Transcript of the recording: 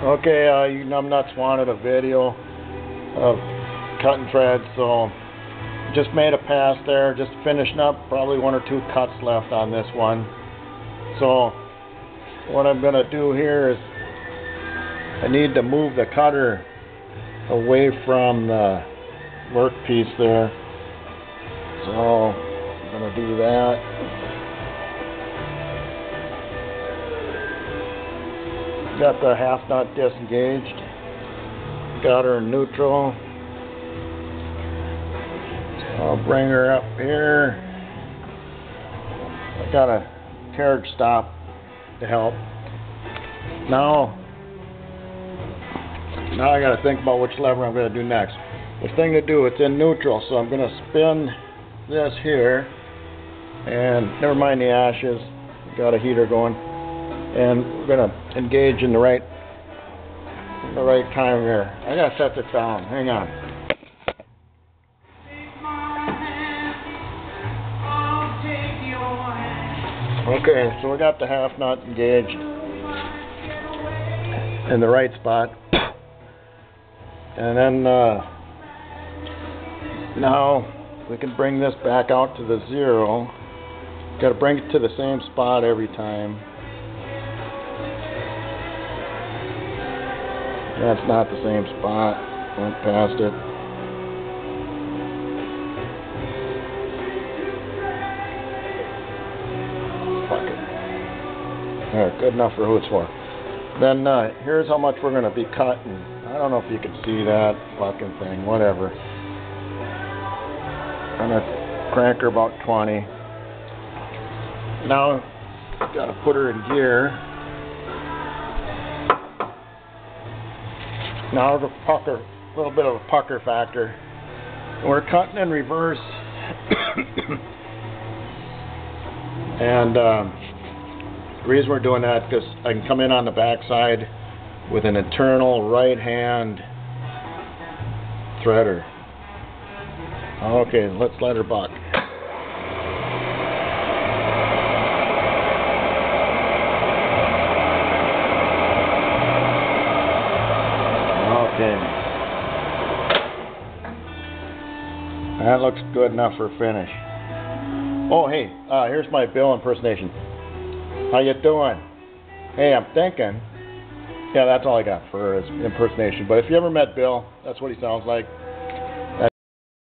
Okay, you numbnuts wanted a video of cutting threads, so just made a pass there, just finishing up, probably one or two cuts left on this one. So what I'm going to do here is I need to move the cutter away from the workpiece there. So I'm going to do that. Got the half nut disengaged. Got her in neutral. So I'll bring her up here. I got a carriage stop to help. Now I got to think about which lever I'm going to do next. The thing to do, it's in neutral, so I'm going to spin this here, and never mind the ashes. Got a heater going, and we're going to engage in the right time here. I got to set this down. Hang on. Okay, so we got the half nut engaged in the right spot. And then now we can bring this back out to the 0. Got to bring it to the same spot every time. That's not the same spot. Went past it. Fuck it. Alright, good enough for who it's for. Then here's how much we're going to be cutting. I don't know if you can see that fucking thing, whatever. I'm going to crank her about 20. Now, got to put her in gear. Now the pucker, a little bit of a pucker factor. We're cutting in reverse. And the reason we're doing that is because I can come in on the back side with an internal right hand threader. Okay, let's let her buck. Okay. That looks good enough for a finish. Oh, hey, here's my Bill impersonation. How you doing? Hey, I'm thinking. Yeah, that's all I got for his impersonation. But if you ever met Bill, that's what he sounds like.